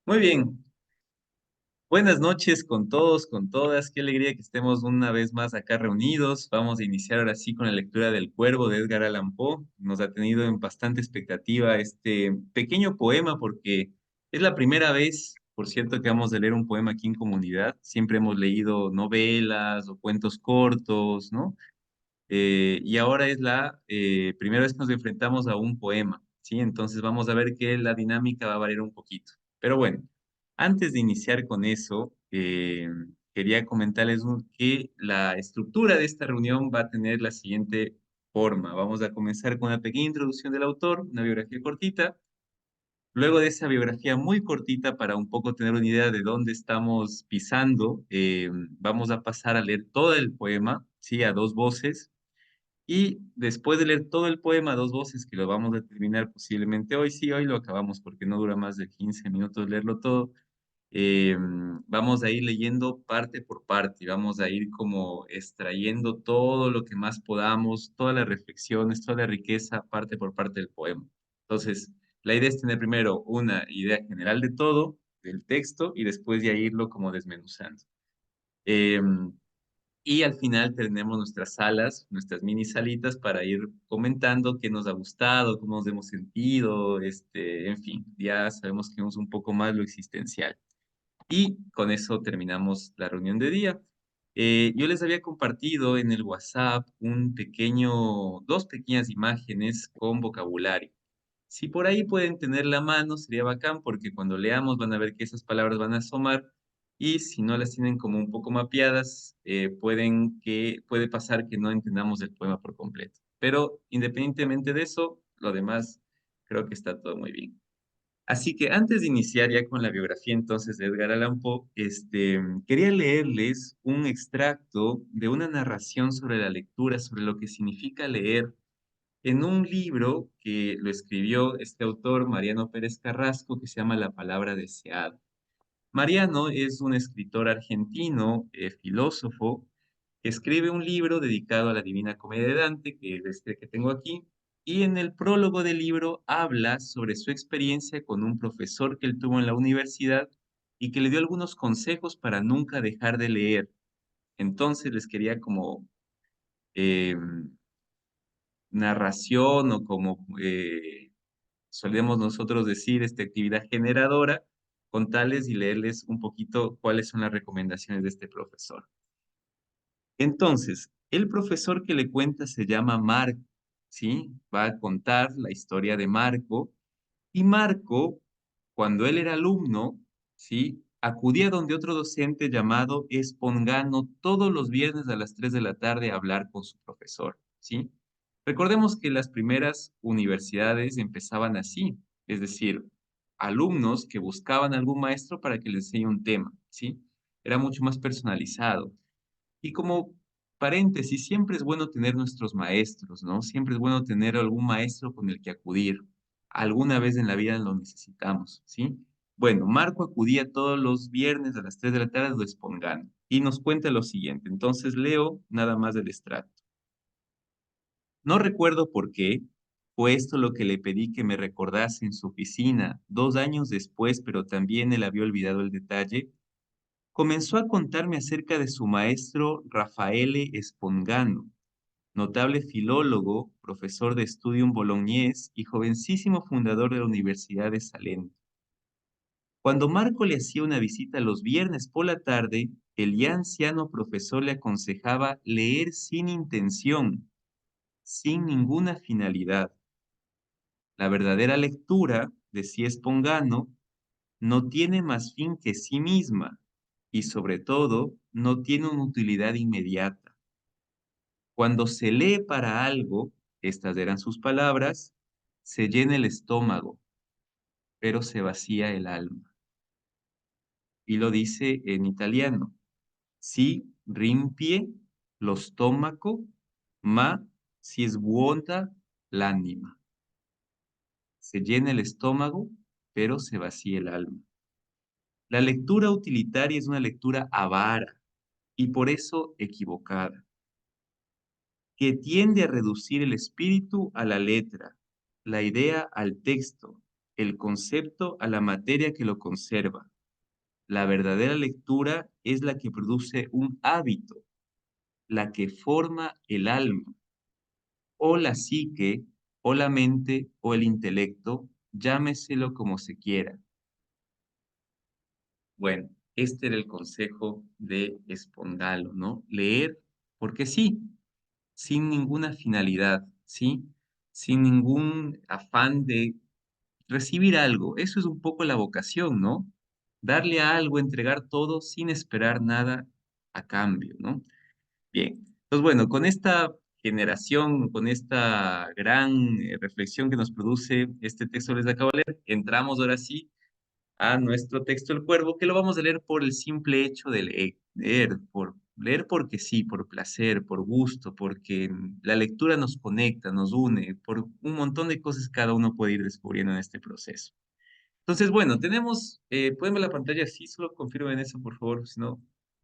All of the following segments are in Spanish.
Muy bien, buenas noches con todos, con todas. Qué alegría que estemos una vez más acá reunidos. Vamos a iniciar ahora sí con la lectura del Cuervo de Edgar Allan Poe. Nos ha tenido en bastante expectativa este pequeño poema porque es la primera vez, por cierto, que vamos a leer un poema aquí en comunidad. Siempre hemos leído novelas o cuentos cortos, ¿no? Y ahora es la primera vez que nos enfrentamos a un poema, ¿sí? Entonces vamos a ver que la dinámica va a variar un poquito. Pero bueno, antes de iniciar con eso, quería comentarles que la estructura de esta reunión va a tener la siguiente forma. Vamos a comenzar con una pequeña introducción del autor, una biografía cortita. Luego de esa biografía muy cortita, para un poco tener una idea de dónde estamos pisando, vamos a pasar a leer todo el poema, ¿sí? A dos voces. Y después de leer todo el poema a dos voces, que lo vamos a terminar posiblemente hoy, sí, hoy lo acabamos porque no dura más de 15 minutos leerlo todo, vamos a ir leyendo parte por parte, y vamos a ir como extrayendo todo lo que más podamos, todas las reflexiones, toda la riqueza, parte por parte del poema. Entonces, la idea es tener primero una idea general de todo, del texto, y después ya irlo como desmenuzando. Em, y al final tenemos nuestras salas, nuestras mini salitas para ir comentando qué nos ha gustado, cómo nos hemos sentido, en fin, ya sabemos que vemos un poco más lo existencial. Y con eso terminamos la reunión de día. Yo les había compartido en el WhatsApp dos pequeñas imágenes con vocabulario. Si por ahí pueden tener la mano, sería bacán porque cuando leamos van a ver que esas palabras van a asomar y si no las tienen como un poco mapeadas, puede pasar que no entendamos el poema por completo. Pero independientemente de eso, lo demás creo que está todo muy bien. Así que antes de iniciar ya con la biografía entonces de Edgar Allan Poe, quería leerles un extracto de una narración sobre la lectura, sobre lo que significa leer en un libro que lo escribió este autor, Mariano Pérez Carrasco, que se llama La palabra deseada. Mariano es un escritor argentino, filósofo, que escribe un libro dedicado a la Divina Comedia de Dante, que es este que tengo aquí, y en el prólogo del libro habla sobre su experiencia con un profesor que él tuvo en la universidad y que le dio algunos consejos para nunca dejar de leer. Entonces les quería como eh, narración o como solemos nosotros decir, esta actividad generadora, contarles y leerles un poquito cuáles son las recomendaciones de este profesor. Entonces, el profesor que le cuenta se llama Marco, ¿sí? Va a contar la historia de Marco y Marco, cuando él era alumno, ¿sí? Acudía donde otro docente llamado Espongano todos los viernes a las 3 de la tarde a hablar con su profesor, ¿sí? Recordemos que las primeras universidades empezaban así, es decir, alumnos que buscaban algún maestro para que les enseñe un tema, ¿sí? Era mucho más personalizado. Y como paréntesis, siempre es bueno tener nuestros maestros, ¿no? Siempre es bueno tener algún maestro con el que acudir. Alguna vez en la vida lo necesitamos, ¿sí? Bueno, Marco acudía todos los viernes a las 3 de la tarde a Espongano y nos cuenta lo siguiente. Entonces leo nada más del extracto. No recuerdo por qué, fue esto lo que le pedí que me recordase en su oficina 2 años después, pero también él había olvidado el detalle. Comenzó a contarme acerca de su maestro Raffaele Spongano, notable filólogo, profesor de Studium Bolognese y jovencísimo fundador de la Universidad de Salento. Cuando Marco le hacía una visita los viernes por la tarde, el ya anciano profesor le aconsejaba leer sin intención, sin ninguna finalidad. La verdadera lectura, decía Spongano, no tiene más fin que sí misma y sobre todo no tiene una utilidad inmediata. Cuando se lee para algo, estas eran sus palabras, se llena el estómago, pero se vacía el alma. Y lo dice en italiano, si riempie lo stomaco, ma si svuota l'anima. Se llena el estómago, pero se vacía el alma. La lectura utilitaria es una lectura avara y por eso equivocada, que tiende a reducir el espíritu a la letra, la idea al texto, el concepto a la materia que lo conserva. La verdadera lectura es la que produce un hábito, la que forma el alma, o la psique, o la mente, o el intelecto, llámeselo como se quiera. Bueno, este era el consejo de Spondalo, ¿no? Leer porque sí, sin ninguna finalidad, ¿sí? Sin ningún afán de recibir algo. Eso es un poco la vocación, ¿no? Darle a algo, entregar todo sin esperar nada a cambio, ¿no? Bien, pues bueno, con esta generación, con esta gran reflexión que nos produce este texto que les acabo de leer, entramos ahora sí a nuestro texto El Cuervo, que lo vamos a leer por el simple hecho de leer porque sí, por placer, por gusto, porque la lectura nos conecta, nos une, por un montón de cosas que cada uno puede ir descubriendo en este proceso. Entonces, bueno, tenemos, pueden ver la pantalla así, solo confirmen eso, por favor, si no,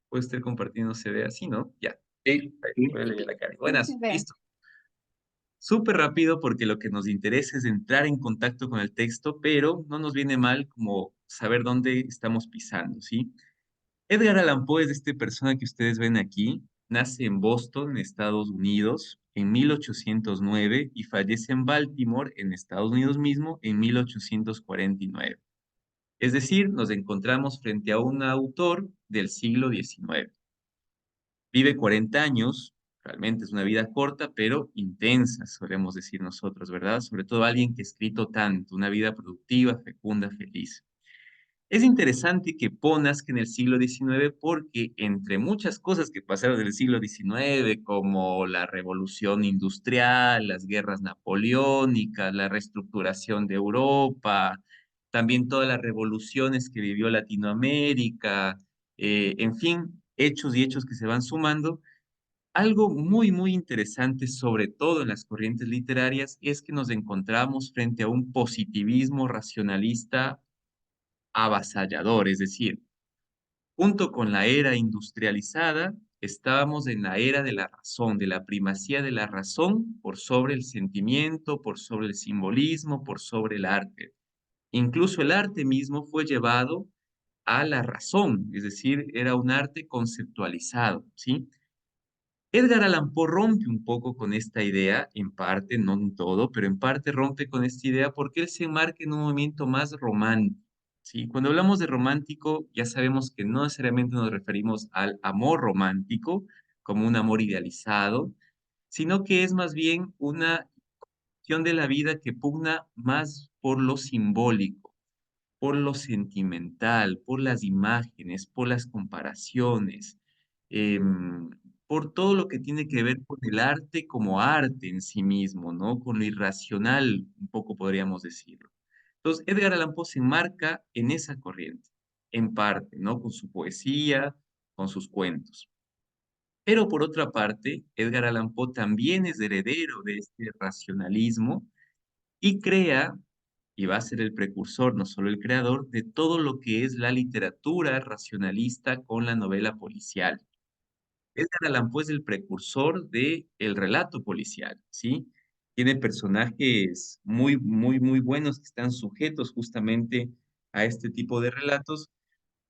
puede estar compartiendo, se ve así, ¿no? Ya. Sí, ahí Sí, voy a leer la cara. sí, Buenas, se ve. listo. Súper rápido porque lo que nos interesa es entrar en contacto con el texto, pero no nos viene mal como saber dónde estamos pisando, ¿sí? Edgar Allan Poe es esta persona que ustedes ven aquí. Nace en Boston, en Estados Unidos, en 1809 y fallece en Baltimore, en Estados Unidos mismo, en 1849. Es decir, nos encontramos frente a un autor del siglo XIX. Vive 40 años, realmente es una vida corta, pero intensa, solemos decir nosotros, ¿verdad? Sobre todo alguien que ha escrito tanto, una vida productiva, fecunda, feliz. Es interesante que Poe nazca en el siglo XIX porque entre muchas cosas que pasaron en el siglo XIX, como la revolución industrial, las guerras napoleónicas, la reestructuración de Europa, también todas las revoluciones que vivió Latinoamérica, en fin, hechos y hechos que se van sumando, algo muy, muy interesante, sobre todo en las corrientes literarias, es que nos encontramos frente a un positivismo racionalista avasallador, es decir, junto con la era industrializada, estábamos en la era de la razón, de la primacía de la razón por sobre el sentimiento, por sobre el simbolismo, por sobre el arte. Incluso el arte mismo fue llevado a la razón, es decir, era un arte conceptualizado, ¿sí? Edgar Allan Poe rompe un poco con esta idea, en parte, no en todo, pero en parte rompe con esta idea porque él se enmarca en un movimiento más romántico, ¿sí? Cuando hablamos de romántico, ya sabemos que no necesariamente nos referimos al amor romántico como un amor idealizado, sino que es más bien una acción de la vida que pugna más por lo simbólico, por lo sentimental, por las imágenes, por las comparaciones, em, por todo lo que tiene que ver con el arte como arte en sí mismo, ¿no? Con lo irracional, un poco podríamos decirlo. Entonces, Edgar Allan Poe se enmarca en esa corriente, en parte, ¿no? Con su poesía, con sus cuentos. Pero por otra parte, Edgar Allan Poe también es heredero de este racionalismo y crea, y va a ser el precursor, no solo el creador, de todo lo que es la literatura racionalista con la novela policial. Edgar Allan Poe es el precursor de el relato policial, ¿sí? Tiene personajes muy, muy, muy buenos que están sujetos justamente a este tipo de relatos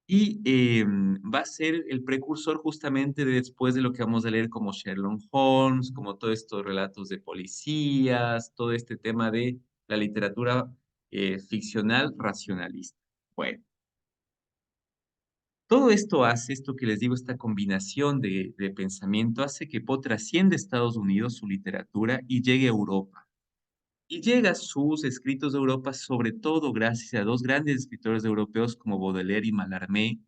y va a ser el precursor justamente de después de lo que vamos a leer como Sherlock Holmes, como todos estos relatos de policías, todo este tema de la literatura ficcional racionalista. Bueno, todo esto hace, esto que les digo, esta combinación de pensamiento, hace que Poe trascienda a Estados Unidos su literatura y llegue a Europa. Y llega a sus escritos de Europa, sobre todo gracias a dos grandes escritores europeos como Baudelaire y Mallarmé,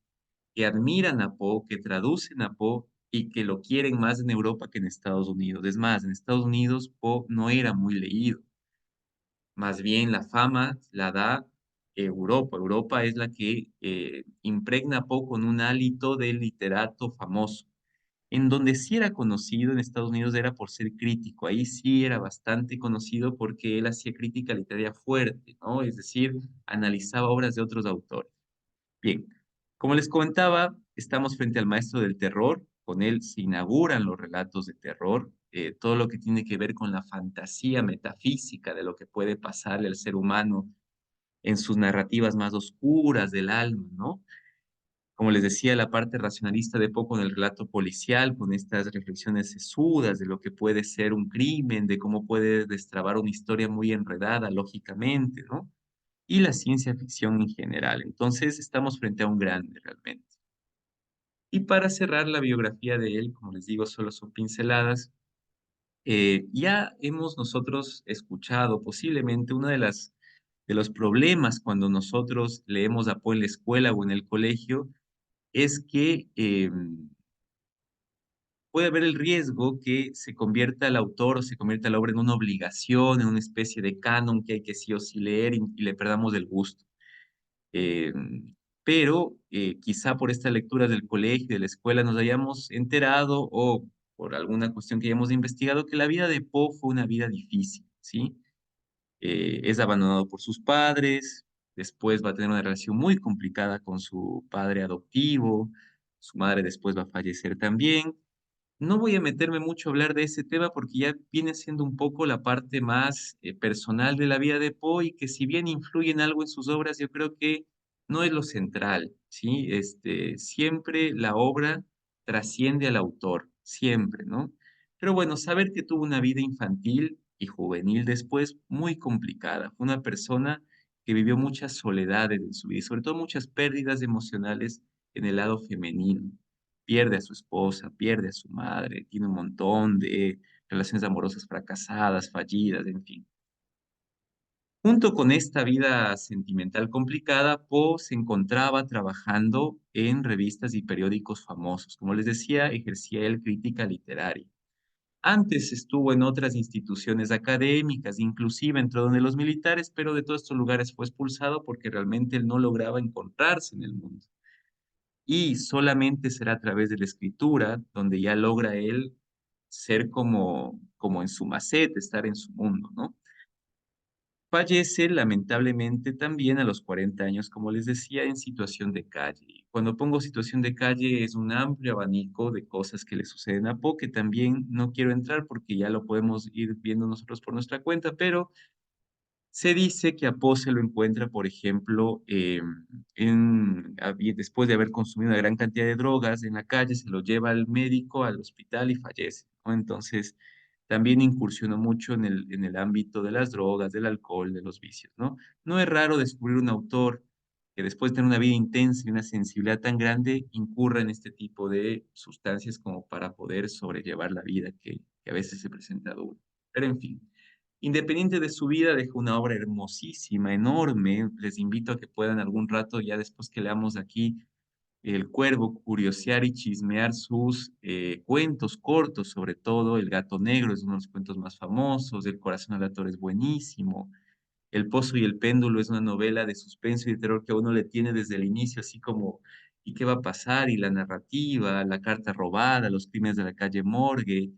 que admiran a Poe, que traducen a Poe y que lo quieren más en Europa que en Estados Unidos. Es más, en Estados Unidos Poe no era muy leído. Más bien la fama la da Europa. Europa es la que impregna a Poe con un hálito de literato famoso. En donde sí era conocido en Estados Unidos era por ser crítico. Ahí sí era bastante conocido porque él hacía crítica literaria fuerte, ¿no? Es decir, analizaba obras de otros autores. Bien, como les comentaba, estamos frente al maestro del terror. Con él se inauguran los relatos de terror, todo lo que tiene que ver con la fantasía metafísica de lo que puede pasarle al ser humano en sus narrativas más oscuras del alma, ¿no? Como les decía, la parte racionalista de Poe con el relato policial, con estas reflexiones sesudas de lo que puede ser un crimen, de cómo puede destrabar una historia muy enredada lógicamente, ¿no? Y la ciencia ficción en general. Entonces, estamos frente a un grande realmente. Y para cerrar la biografía de él, como les digo, solo son pinceladas. Ya hemos nosotros escuchado posiblemente una de de los problemas cuando nosotros leemos a Poe en la escuela o en el colegio es que puede haber el riesgo que se convierta el autor o se convierta la obra en una obligación, en una especie de canon que hay que sí o sí leer y le perdamos el gusto. Eh, pero quizá por estas lecturas del colegio, de la escuela, nos hayamos enterado o por alguna cuestión que hayamos investigado que la vida de Poe fue una vida difícil, ¿sí? Es abandonado por sus padres, después va a tener una relación muy complicada con su padre adoptivo, su madre después va a fallecer también. No voy a meterme mucho a hablar de ese tema porque ya viene siendo un poco la parte más personal de la vida de Poe y que si bien influye en algo en sus obras, yo creo que no es lo central, ¿sí? Siempre la obra trasciende al autor, siempre, ¿no? Pero bueno, saber que tuvo una vida infantil y juvenil después muy complicada. Fue una persona que vivió muchas soledades en su vida y sobre todo muchas pérdidas emocionales en el lado femenino. Pierde a su esposa, pierde a su madre, tiene un montón de relaciones amorosas fracasadas, fallidas, en fin. Junto con esta vida sentimental complicada, Poe se encontraba trabajando en revistas y periódicos famosos. Como les decía, ejercía él crítica literaria. Antes estuvo en otras instituciones académicas, inclusive entró donde los militares, pero de todos estos lugares fue expulsado porque realmente él no lograba encontrarse en el mundo. Y solamente será a través de la escritura donde ya logra él ser como en su maceta, estar en su mundo, ¿no? Fallece lamentablemente también a los 40 años, como les decía, en situación de calle. Y cuando pongo situación de calle es un amplio abanico de cosas que le suceden a Poe, que también no quiero entrar porque ya lo podemos ir viendo nosotros por nuestra cuenta, pero se dice que a Poe se lo encuentra, por ejemplo, después de haber consumido una gran cantidad de drogas en la calle, se lo lleva al médico, al hospital y fallece, ¿no? Entonces, también incursionó mucho en en el ámbito de las drogas, del alcohol, de los vicios, ¿no? No es raro descubrir un autor que después de tener una vida intensa y una sensibilidad tan grande, incurra en este tipo de sustancias como para poder sobrellevar la vida que a veces se presenta dura. Pero en fin. Independiente de su vida, dejó una obra hermosísima, enorme. Les invito a que puedan algún rato, ya después que leamos aquí El Cuervo, curiosear y chismear sus cuentos cortos, sobre todo El Gato Negro es uno de los cuentos más famosos, El Corazón Aleatorio es buenísimo, El Pozo y el Péndulo es una novela de suspenso y de terror que a uno le tiene desde el inicio, así como ¿y qué va a pasar? Y la narrativa, La Carta Robada, Los Crímenes de la Calle Morgue,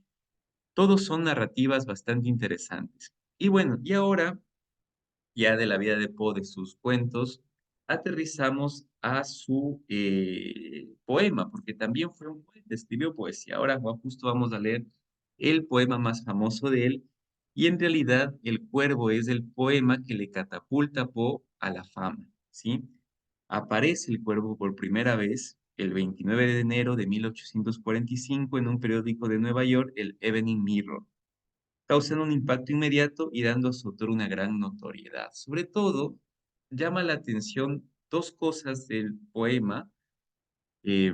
todos son narrativas bastante interesantes. Y bueno, y ahora, ya de la vida de Poe, de sus cuentos, aterrizamos a su poema, porque también fue un poeta, escribió poesía. Ahora justo vamos a leer el poema más famoso de él, y en realidad El Cuervo es el poema que le catapulta a Poe a la fama, ¿sí? Aparece El Cuervo por primera vez el 29 de enero de 1845 en un periódico de Nueva York, el Evening Mirror, causando un impacto inmediato y dando a su autor una gran notoriedad. Sobre todo, llama la atención dos cosas del poema. Eh,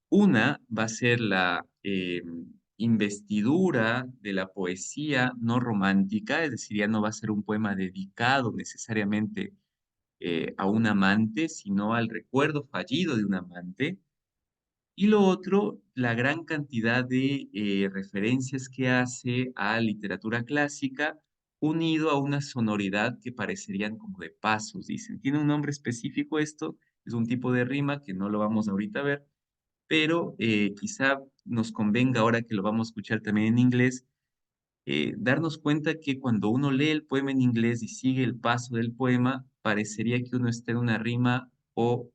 una va a ser la investidura de la poesía no romántica, es decir, ya no va a ser un poema dedicado necesariamente a un amante, sino al recuerdo fallido de un amante. Y lo otro, la gran cantidad de referencias que hace a literatura clásica, unido a una sonoridad que parecerían como de pasos, dicen. Tiene un nombre específico esto, es un tipo de rima que no lo vamos ahorita a ver, pero quizá nos convenga ahora que lo vamos a escuchar también en inglés, darnos cuenta que cuando uno lee el poema en inglés y sigue el paso del poema, parecería que uno está en una rima o,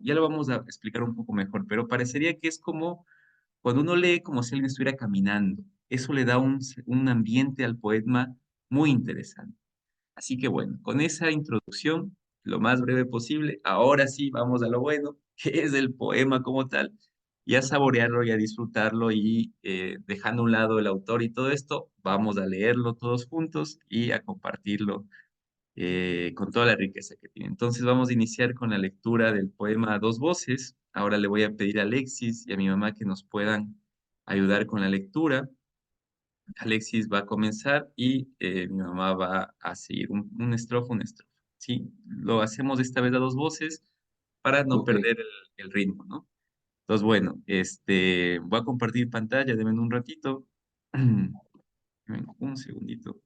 ya lo vamos a explicar un poco mejor, pero parecería que es como cuando uno lee como si alguien estuviera caminando. Eso le da un ambiente al poema muy interesante. Así que bueno, con esa introducción, lo más breve posible, ahora sí vamos a lo bueno, que es el poema como tal, y a saborearlo y a disfrutarlo y dejando a un lado el autor y todo esto, vamos a leerlo todos juntos y a compartirlo con toda la riqueza que tiene. Entonces vamos a iniciar con la lectura del poema a dos voces. Ahora le voy a pedir a Alexis y a mi mamá que nos puedan ayudar con la lectura. Alexis va a comenzar y mi mamá va a seguir un estrofa, un estrofa. Sí, lo hacemos esta vez a dos voces para no Ok, perder el ritmo, ¿no? Entonces, bueno, voy a compartir pantalla, denme un ratito. Denme un segundito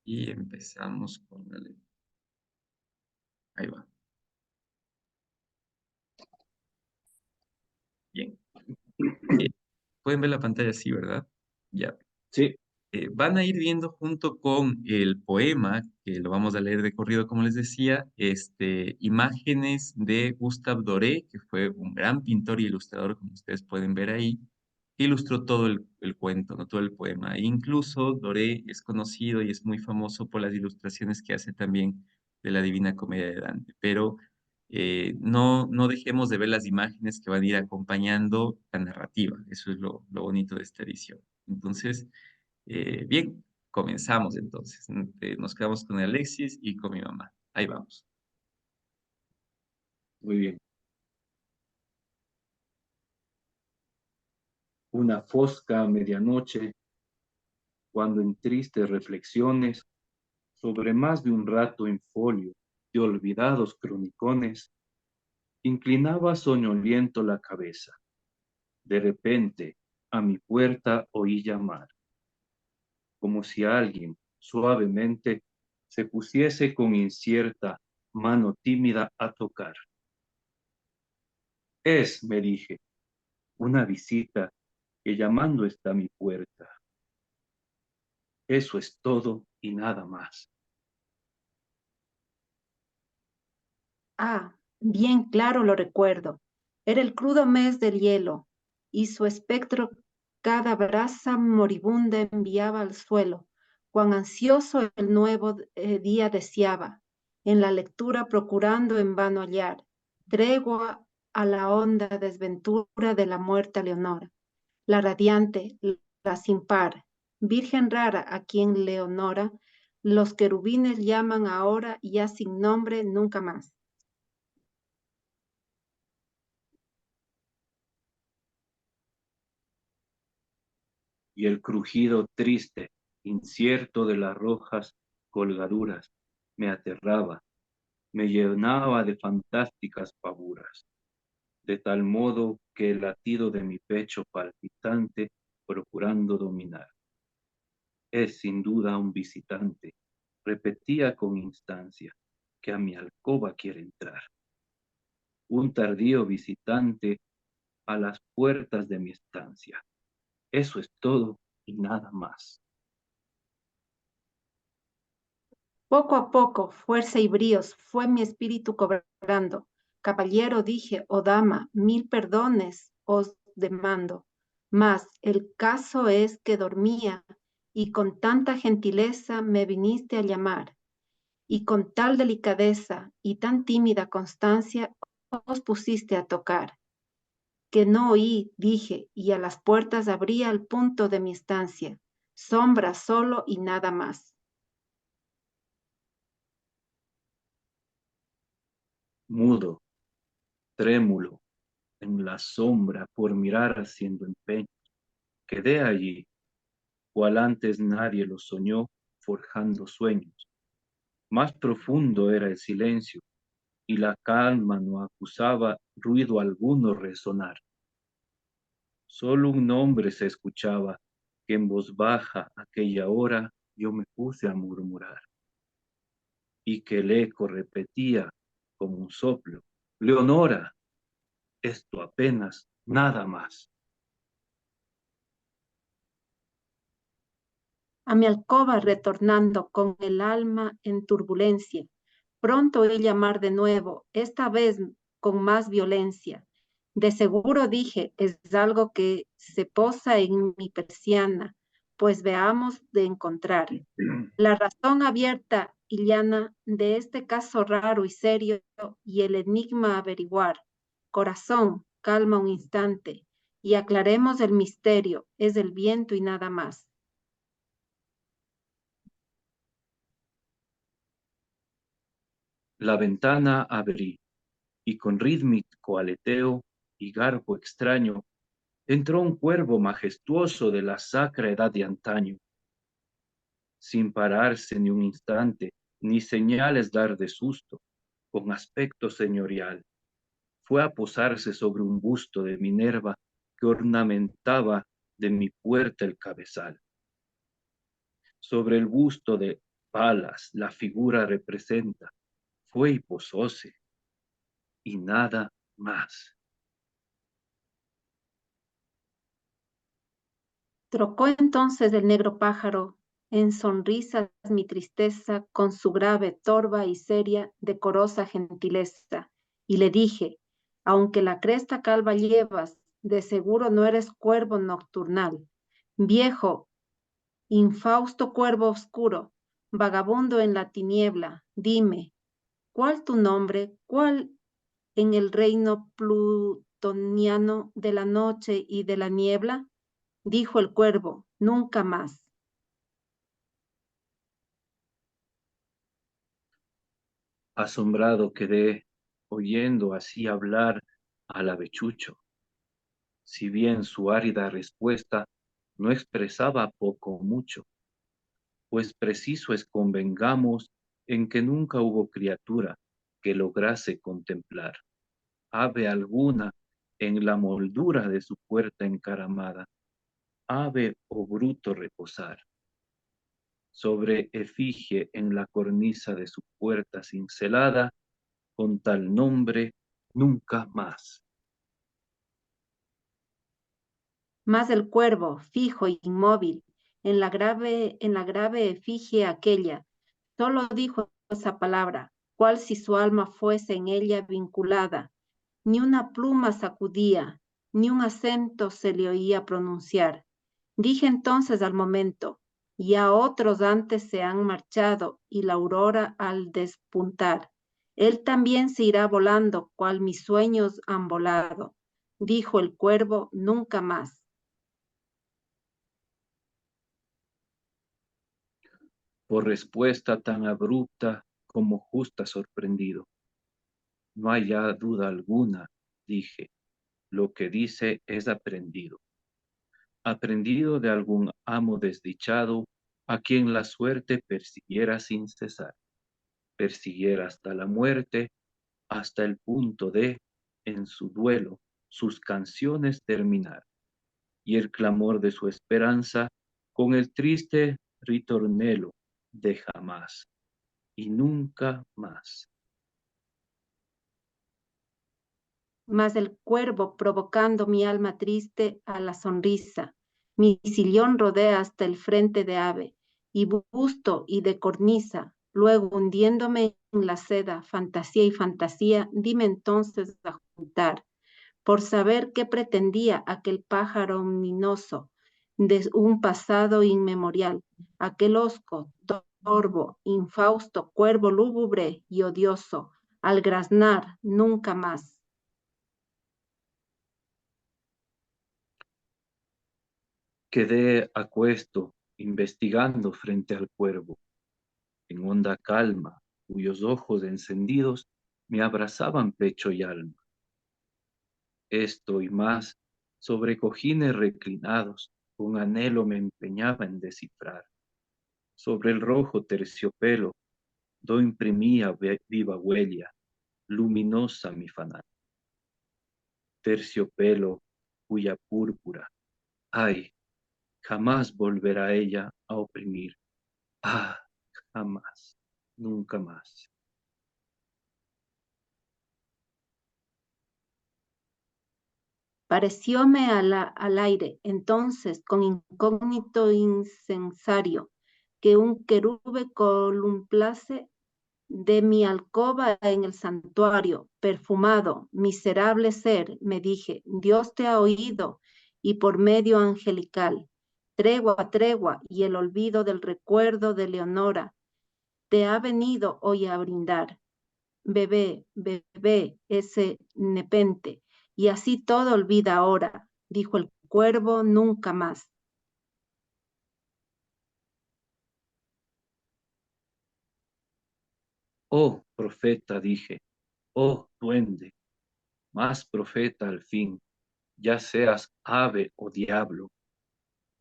y empezamos con la lectura. Ahí va. Bien. Eh, Pueden ver la pantalla así, ¿verdad? Ya. sí, Van a ir viendo junto con el poema, que lo vamos a leer de corrido, como les decía, imágenes de Gustave Doré, que fue un gran pintor y ilustrador, como ustedes pueden ver ahí, que ilustró todo el cuento, ¿no? Todo el poema. E incluso Doré es conocido y es muy famoso por las ilustraciones que hace también de la Divina Comedia de Dante. Pero no dejemos de ver las imágenes que van a ir acompañando la narrativa. Eso es lo bonito de esta edición. Entonces, bien, comenzamos entonces. Nos quedamos con Alexis y con mi mamá. Ahí vamos. muy bien. Una fosca medianoche, cuando en tristes reflexiones, sobre más de un rato en folio de olvidados cronicones, inclinaba soñoliento la cabeza. De repente, a mi puerta oí llamar, como si alguien suavemente se pusiese con incierta mano tímida a tocar. Me dije, una visita que llamando está a mi puerta. Eso es todo y nada más. Ah, bien claro lo recuerdo. Era el crudo mes del hielo, y su espectro cada brasa moribunda enviaba al suelo, cuán ansioso el nuevo día deseaba, en la lectura procurando en vano hallar tregua a la honda desventura de la muerta Leonora, la radiante, la sin par, virgen rara a quien Leonora los querubines llaman ahora ya sin nombre nunca más. Y el crujido triste, incierto de las rojas colgaduras, me aterraba, me llenaba de fantásticas pavuras, de tal modo que el latido de mi pecho palpitante, procurando dominar, es sin duda un visitante, repetía con instancia, que a mi alcoba quiere entrar, un tardío visitante a las puertas de mi estancia. Eso es todo y nada más. Poco a poco, fuerza y bríos, fue mi espíritu cobrando. Caballero, dije, o dama, mil perdones os demando. Mas el caso es que dormía y con tanta gentileza me viniste a llamar, y con tal delicadeza y tan tímida constancia os pusiste a tocar, que no oí, dije, y a las puertas abría al punto de mi estancia, sombra solo y nada más. Mudo, trémulo, en la sombra por mirar haciendo empeño. Quedé allí, cual antes nadie lo soñó, forjando sueños. Más profundo era el silencio, y la calma no acusaba ruido alguno resonar. Solo un nombre se escuchaba, que en voz baja aquella hora yo me puse a murmurar, y que el eco repetía como un soplo, Leonora, esto apenas, nada más. A mi alcoba retornando con el alma en turbulencia. Pronto oí llamar de nuevo, esta vez con más violencia. De seguro dije, es algo que se posa en mi persiana, pues veamos de encontrar la razón abierta y llana de este caso raro y serio y el enigma averiguar. Corazón, calma un instante y aclaremos el misterio, es el viento y nada más. La ventana abrí, y con rítmico aleteo y garbo extraño, entró un cuervo majestuoso de la sacra edad de antaño, sin pararse ni un instante, ni señales dar de susto, con aspecto señorial, fue a posarse sobre un busto de Minerva que ornamentaba de mi puerta el cabezal. Sobre el busto de Palas la figura representa, fue y posóse, y nada más. Trocó entonces el negro pájaro en sonrisas mi tristeza con su grave, torva y seria, decorosa gentileza. Y le dije, aunque la cresta calva llevas, de seguro no eres cuervo nocturnal. Viejo, infausto cuervo oscuro, vagabundo en la tiniebla, dime, ¿cuál tu nombre? ¿Cuál en el reino plutoniano de la noche y de la niebla? Dijo el cuervo, nunca más. Asombrado quedé oyendo así hablar al avechucho, si bien su árida respuesta no expresaba poco o mucho, pues preciso es convengamos en que nunca hubo criatura que lograse contemplar ave alguna en la moldura de su puerta encaramada, ave o bruto reposar. Sobre efigie en la cornisa de su puerta cincelada, con tal nombre nunca más. Más el cuervo, fijo e inmóvil, en la grave efigie aquella, solo dijo esa palabra, cual si su alma fuese en ella vinculada. Ni una pluma sacudía, ni un acento se le oía pronunciar. Dije entonces al momento, ya otros antes se han marchado y la aurora al despuntar. Él también se irá volando, cual mis sueños han volado. Dijo el cuervo, nunca más. Por respuesta tan abrupta como justa sorprendido. No hay ya duda alguna, dije, lo que dice es aprendido. Aprendido de algún amo desdichado a quien la suerte persiguiera sin cesar, persiguiera hasta la muerte, hasta el punto de, en su duelo, sus canciones terminar, y el clamor de su esperanza con el triste ritornelo de jamás y nunca más. Mas el cuervo provocando mi alma triste a la sonrisa, mi sillón rodea hasta el frente de ave, y busto y de cornisa, luego hundiéndome en la seda, fantasía y fantasía, dime entonces a juntar, por saber qué pretendía aquel pájaro ominoso de un pasado inmemorial, aquel hosco, torvo, infausto, cuervo lúgubre y odioso, al graznar nunca más. Quedé acuesto, investigando frente al cuervo, en honda calma, cuyos ojos encendidos me abrazaban pecho y alma. Esto y más, sobre cojines reclinados, con anhelo me empeñaba en descifrar. Sobre el rojo terciopelo, do imprimía viva huella, luminosa mi fanal. Terciopelo, cuya púrpura, ay, jamás volverá ella a oprimir. Ah, jamás, nunca más. Parecióme al aire, entonces, con incógnito incensario, que un querube columplase de mi alcoba en el santuario, perfumado, miserable ser, me dije, Dios te ha oído, y por medio angelical, Tregua, tregua, y el olvido del recuerdo de Leonora te ha venido hoy a brindar. Bebé, bebé, ese nepente, y así todo olvida ahora, dijo el cuervo, nunca más. Oh, profeta, dije, oh, duende, más profeta al fin, ya seas ave o diablo,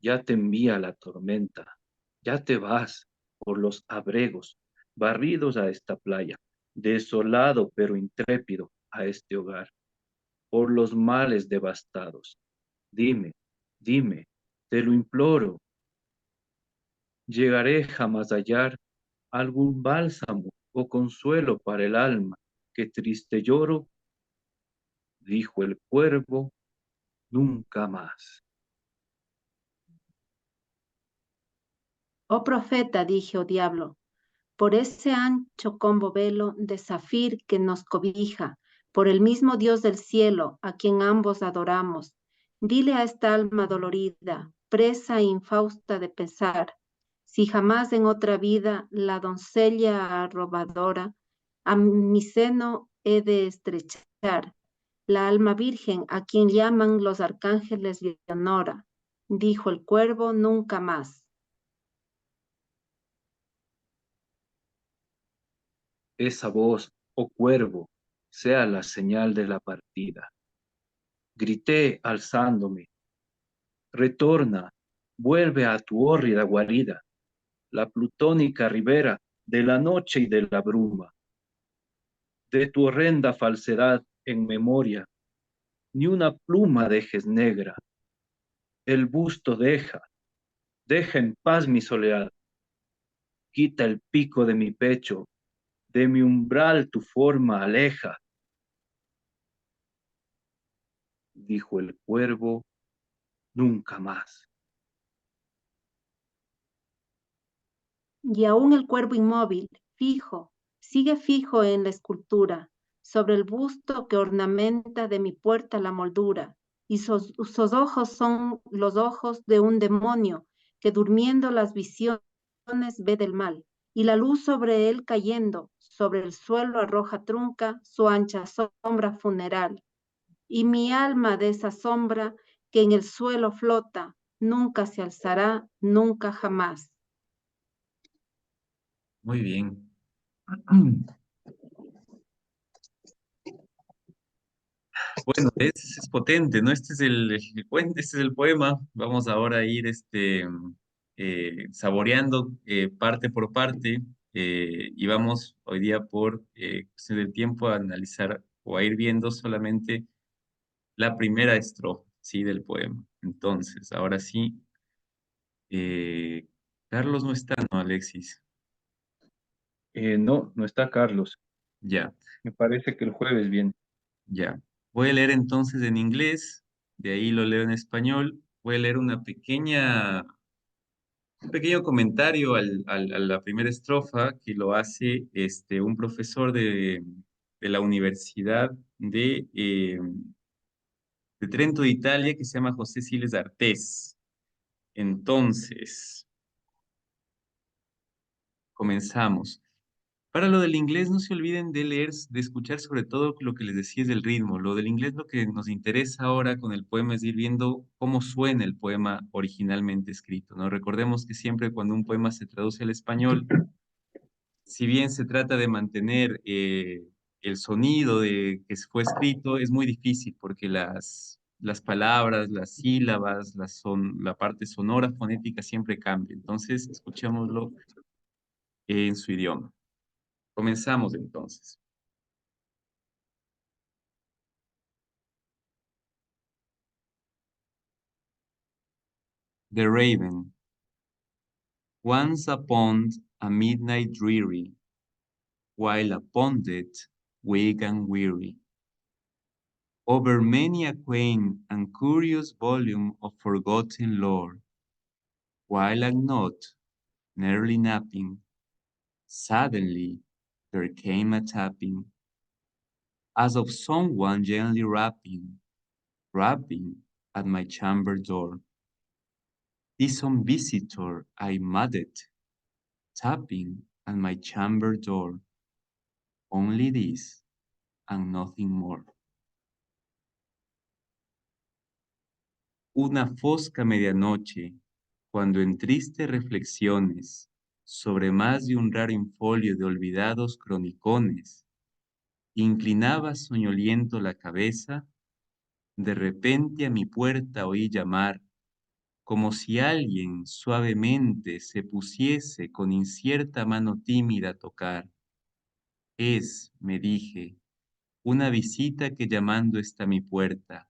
ya te envía la tormenta, ya te vas por los abregos, barridos a esta playa, desolado pero intrépido a este hogar, por los males devastados. Dime, dime, te lo imploro, ¿llegaré jamás a hallar algún bálsamo o consuelo para el alma que triste lloro? Dijo el cuervo, nunca más. Oh profeta, dije, oh diablo, por ese ancho combo velo de zafir que nos cobija, por el mismo Dios del cielo, a quien ambos adoramos, dile a esta alma dolorida, presa e infausta de pesar, si jamás en otra vida la doncella arrobadora a mi seno he de estrechar, la alma virgen a quien llaman los arcángeles Leonora, dijo el cuervo, nunca más. Esa voz, oh cuervo, sea la señal de la partida. Grité alzándome, retorna, vuelve a tu hórrida guarida, la plutónica ribera de la noche y de la bruma. De tu horrenda falsedad en memoria, ni una pluma dejes negra. El busto deja en paz mi solead. Quita el pico de mi pecho, de mi umbral tu forma aleja, dijo el cuervo, nunca más. Y aún el cuervo inmóvil, fijo, sigue fijo en la escultura, sobre el busto que ornamenta de mi puerta la moldura, y sus ojos son los ojos de un demonio que durmiendo las visiones ve del mal, y la luz sobre él cayendo, sobre el suelo arroja trunca su ancha sombra funeral, y mi alma de esa sombra que en el suelo flota, nunca se alzará, nunca jamás. Muy bien. Bueno, es potente, ¿no? Este es el cuento, este es el poema. Vamos ahora a ir saboreando parte por parte y vamos hoy día por cuestión del tiempo a analizar o a ir viendo solamente la primera estrofa, ¿sí? Del poema. Entonces, ahora sí, eh, Carlos no está, ¿no, Alexis? No, no está Carlos. Ya, Me parece que el jueves viene. ya. Voy a leer entonces en inglés, de ahí lo leo en español. Voy a leer un pequeño comentario a la primera estrofa que lo hace un profesor de la Universidad de Trento de Italia que se llama José Siles Artés. Entonces, comenzamos. Para lo del inglés, no se olviden de leer, de escuchar sobre todo lo que les decía del ritmo. Lo del inglés, lo que nos interesa ahora con el poema es ir viendo cómo suena el poema originalmente escrito, ¿no? Recordemos que siempre cuando un poema se traduce al español, si bien se trata de mantener el sonido de que fue escrito, es muy difícil porque las palabras, las sílabas, la parte sonora, fonética siempre cambia. Entonces, escuchémoslo en su idioma. Comenzamos entonces. The Raven. Once upon a midnight dreary, while upon it, weak and weary, over many a quaint and curious volume of forgotten lore, while I'm not nearly napping, suddenly there came a tapping, as of someone gently rapping at my chamber door. 'Tis some visitor I mudded, tapping at my chamber door. Only this and nothing more. Una fosca medianoche, cuando en tristes reflexiones sobre más de un raro infolio de olvidados cronicones, inclinaba soñoliento la cabeza, de repente a mi puerta oí llamar, como si alguien suavemente se pusiese con incierta mano tímida a tocar. Es, me dije, una visita que llamando está a mi puerta.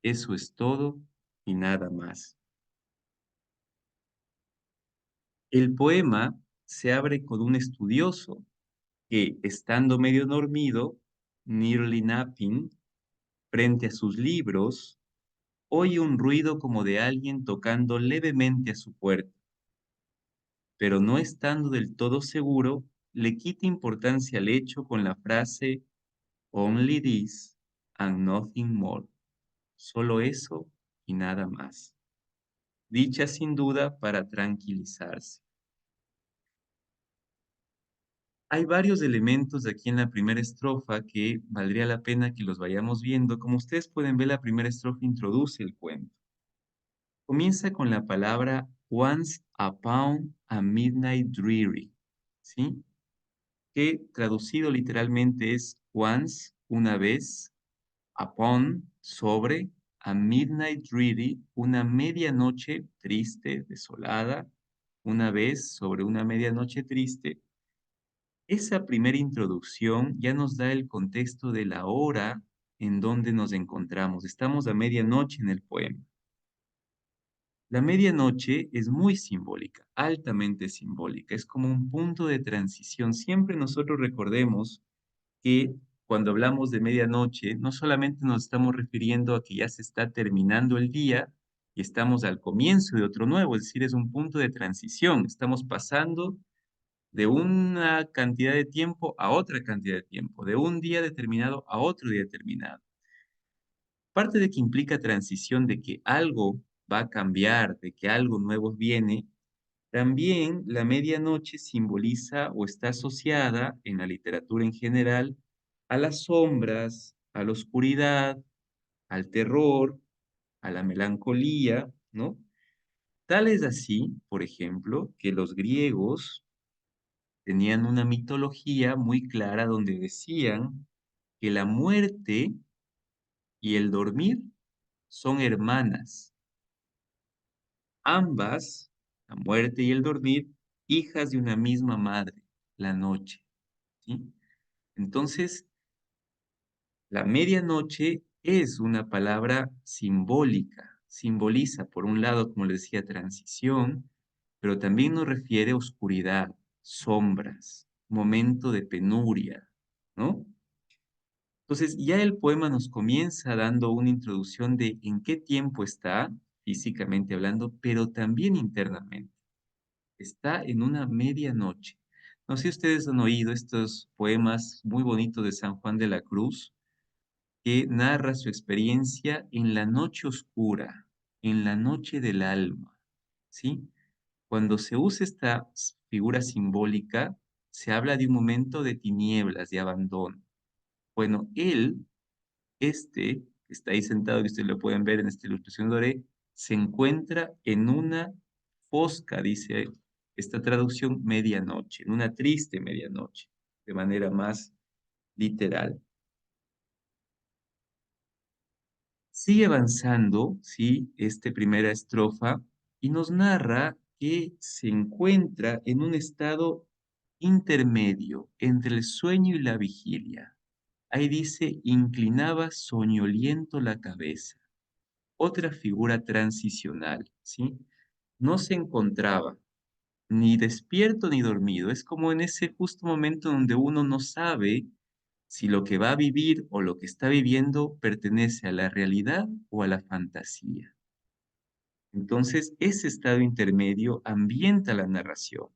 Eso es todo y nada más. El poema se abre con un estudioso que, estando medio dormido, nearly napping, frente a sus libros, oye un ruido como de alguien tocando levemente a su puerta, pero no estando del todo seguro, le quita importancia al hecho con la frase Only this and nothing more. Solo eso y nada más. Dicha sin duda para tranquilizarse. Hay varios elementos aquí en la primera estrofa que valdría la pena que los vayamos viendo. Como ustedes pueden ver, la primera estrofa introduce el cuento. Comienza con la palabra once upon a midnight dreary, ¿sí? Que traducido literalmente es once, una vez, upon, sobre, a midnight dreary, una medianoche triste, desolada, una vez sobre una medianoche triste. Esa primera introducción ya nos da el contexto de la hora en donde nos encontramos. Estamos a medianoche en el poema. La medianoche es muy simbólica, altamente simbólica. Es como un punto de transición. Siempre nosotros recordemos que cuando hablamos de medianoche, no solamente nos estamos refiriendo a que ya se está terminando el día y estamos al comienzo de otro nuevo, es decir, es un punto de transición. Estamos pasando de una cantidad de tiempo a otra cantidad de tiempo, de un día determinado a otro día determinado. Parte de que implica transición, de que algo va a cambiar, de que algo nuevo viene, también la medianoche simboliza o está asociada en la literatura en general a las sombras, a la oscuridad, al terror, a la melancolía, ¿no? Tal es así, por ejemplo, que los griegos tenían una mitología muy clara donde decían que la muerte y el dormir son hermanas, ambas, la muerte y el dormir, hijas de una misma madre, la noche, ¿sí? Entonces, la medianoche es una palabra simbólica, simboliza, por un lado, como les decía, transición, pero también nos refiere a oscuridad, sombras, momento de penuria, ¿no? Entonces, ya el poema nos comienza dando una introducción de en qué tiempo está, físicamente hablando, pero también internamente. Está en una medianoche. No sé si ustedes han oído estos poemas muy bonitos de San Juan de la Cruz, que narra su experiencia en la noche oscura, en la noche del alma, ¿sí? Cuando se usa esta figura simbólica, se habla de un momento de tinieblas, de abandono. Bueno, él, que está ahí sentado, que ustedes lo pueden ver en esta ilustración doré, se encuentra en una fosca, dice esta traducción, medianoche, en una triste medianoche, de manera más literal. Sigue avanzando, ¿sí? Esta primera estrofa y nos narra que se encuentra en un estado intermedio entre el sueño y la vigilia. Ahí dice, inclinaba soñoliento la cabeza. Otra figura transicional, ¿sí? No se encontraba ni despierto ni dormido. Es como en ese justo momento donde uno no sabe si lo que va a vivir o lo que está viviendo pertenece a la realidad o a la fantasía. Entonces, ese estado intermedio ambienta la narración.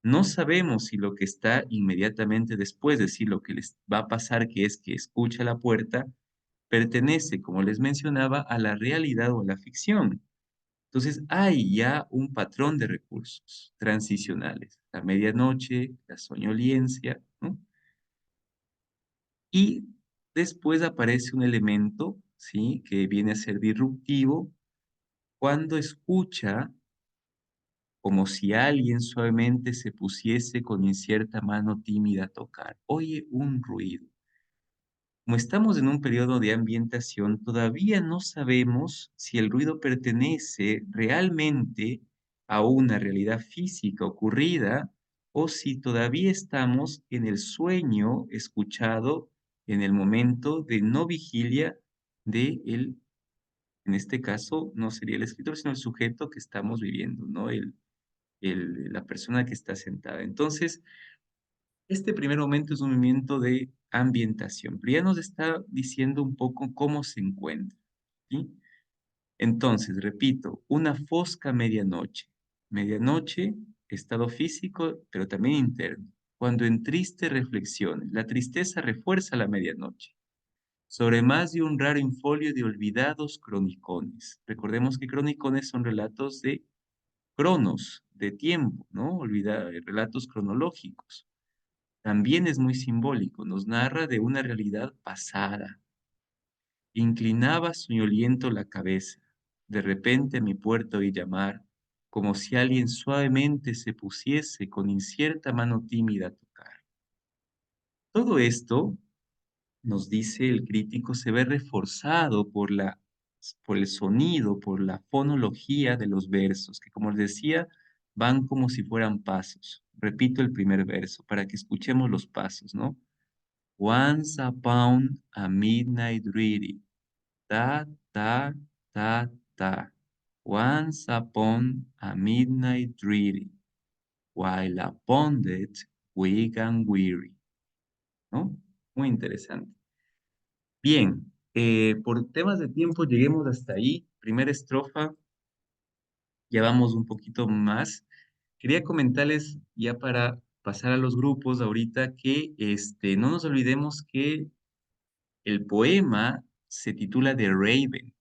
No sabemos si lo que está inmediatamente después, es decir, lo que les va a pasar, que es que escucha la puerta, pertenece, como les mencionaba, a la realidad o a la ficción. Entonces hay ya un patrón de recursos transicionales. La medianoche, la soñoliencia, ¿no? Y después aparece un elemento, ¿sí? Que viene a ser disruptivo cuando escucha como si alguien suavemente se pusiese con incierta mano tímida a tocar. Oye un ruido. Como estamos en un periodo de ambientación, todavía no sabemos si el ruido pertenece realmente a una realidad física ocurrida o si todavía estamos en el sueño escuchado en el momento de no vigilia de el, en este caso, no sería el escritor, sino el sujeto que estamos viviendo, ¿no? La persona que está sentada. Entonces, este primer momento es un momento de ambientación, pero ya nos está diciendo un poco cómo se encuentra, ¿sí? Entonces, repito, una fosca medianoche. Medianoche, estado físico, pero también interno. Cuando en triste reflexiones, la tristeza refuerza la medianoche. Sobre más de un raro infolio de olvidados cronicones. Recordemos que cronicones son relatos de cronos, de tiempo, ¿no? Relatos cronológicos. También es muy simbólico, nos narra de una realidad pasada. Inclinaba soñoliento la cabeza. De repente a mi puerta oí llamar, como si alguien suavemente se pusiese con incierta mano tímida a tocar. Todo esto, nos dice el crítico, se ve reforzado por el sonido, por la fonología de los versos, que como les decía, van como si fueran pasos. Repito el primer verso para que escuchemos los pasos, ¿no? Once upon a midnight reading. Ta, ta, ta, ta. Once upon a midnight reading. While upon it weak and weary. ¿No? Muy interesante. Bien, por temas de tiempo lleguemos hasta ahí. Primera estrofa, ya vamos un poquito más. Quería comentarles ya para pasar a los grupos ahorita que no nos olvidemos que el poema se titula The Raven,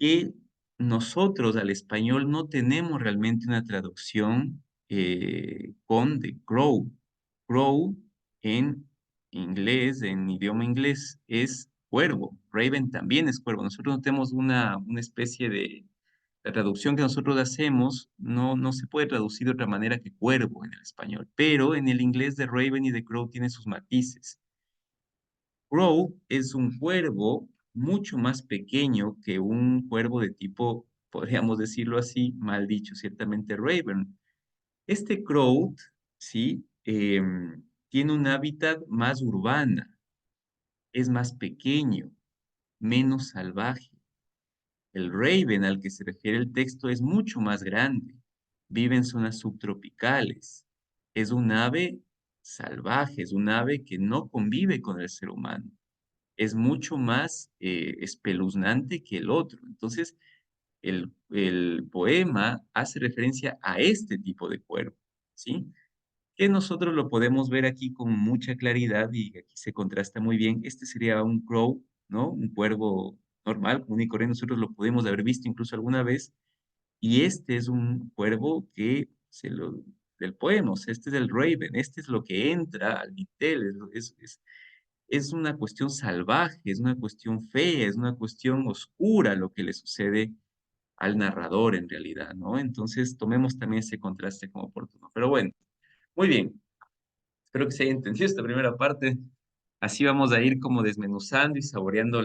que nosotros al español no tenemos realmente una traducción con The Crow. Crow en inglés, en idioma inglés, es cuervo. Raven también es cuervo. Nosotros no tenemos una especie de... La traducción que nosotros hacemos no se puede traducir de otra manera que cuervo en el español, pero en el inglés de Raven y de Crow tiene sus matices. Crow es un cuervo mucho más pequeño que un cuervo de tipo, podríamos decirlo así, mal dicho, ciertamente Raven. Este crow, ¿sí? Tiene un hábitat más urbana, es más pequeño, menos salvaje. El Raven al que se refiere el texto es mucho más grande, vive en zonas subtropicales, es un ave salvaje, es un ave que no convive con el ser humano, es mucho más espeluznante que el otro. Entonces, el poema hace referencia a este tipo de cuervo, ¿sí? Que nosotros lo podemos ver aquí con mucha claridad y aquí se contrasta muy bien. Este sería un crow, ¿no? Un cuervo normal, común y corriente. Nosotros lo podemos haber visto incluso alguna vez. Y este es un cuervo que del poema, o sea, este es el raven, este es lo que entra al dintel, es una cuestión salvaje, es una cuestión fea, es una cuestión oscura lo que le sucede al narrador en realidad, ¿no? Entonces tomemos también ese contraste como oportuno. Pero bueno, muy bien. Espero que se haya entendido esta primera parte. Así vamos a ir como desmenuzando y saboreando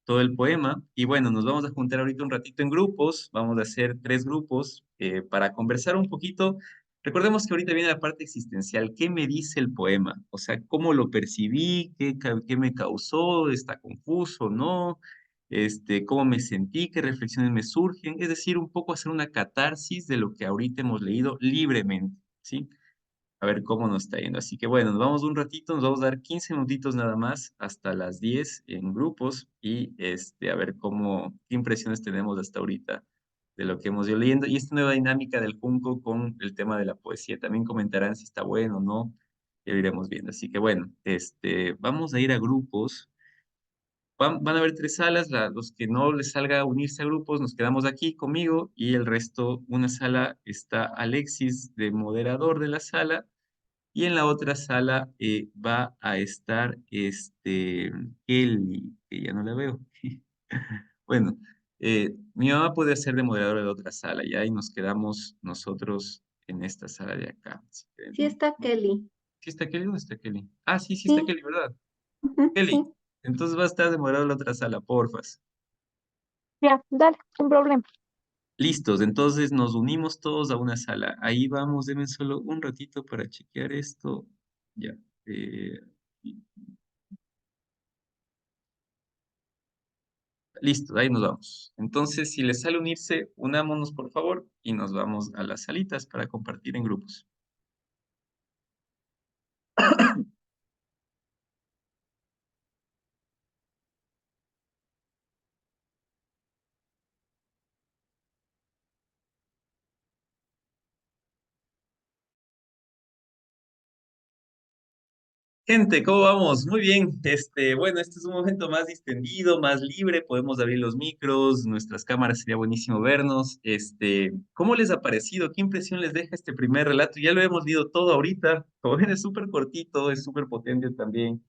todo el poema. Y bueno, nos vamos a juntar ahorita un ratito en grupos. Vamos a hacer 3 grupos para conversar un poquito. Recordemos que ahorita viene la parte existencial. ¿Qué me dice el poema? O sea, ¿cómo lo percibí? ¿Qué me causó? ¿Está confuso? ¿No? ¿Cómo me sentí? ¿Qué reflexiones me surgen? Es decir, un poco hacer una catarsis de lo que ahorita hemos leído libremente, ¿sí? A ver cómo nos está yendo. Así que bueno, nos vamos un ratito, nos vamos a dar 15 minutitos nada más hasta las 10 en grupos y a ver qué impresiones tenemos hasta ahorita de lo que hemos ido leyendo. Y esta nueva dinámica del Junco con el tema de la poesía. También comentarán si está bueno o no, ya lo iremos viendo. Así que bueno, vamos a ir a grupos. van a haber tres salas, los que no les salga unirse a grupos, nos quedamos aquí conmigo y el resto, una sala está Alexis de moderador de la sala y en la otra sala va a estar Kelly, que ya no la veo. Bueno, mi mamá puede ser de moderadora de otra sala ya y nos quedamos nosotros en esta sala de acá. Así que, Sí está Kelly. ¿sí está Kelly? ¿Dónde está Kelly? Ah, sí, sí está Sí, Kelly, ¿verdad? ujú, Kelly, sí. entonces va a estar de moderador en la otra sala, porfas. Ya, dale, sin problema. Listos, entonces nos unimos todos a una sala. Ahí vamos, denme solo un ratito para chequear esto. Ya. eh, Listo, ahí nos vamos. Entonces, si les sale unirse, unámonos por favor y nos vamos a las salitas para compartir en grupos. Gente, ¿cómo vamos? Muy bien. Bueno, este es un momento más distendido, más libre. Podemos abrir los micros, nuestras cámaras, sería buenísimo vernos. ¿Cómo les ha parecido? ¿Qué impresión les deja este primer relato? Ya lo hemos leído todo ahorita. Como ven, es súper cortito, es súper potente también.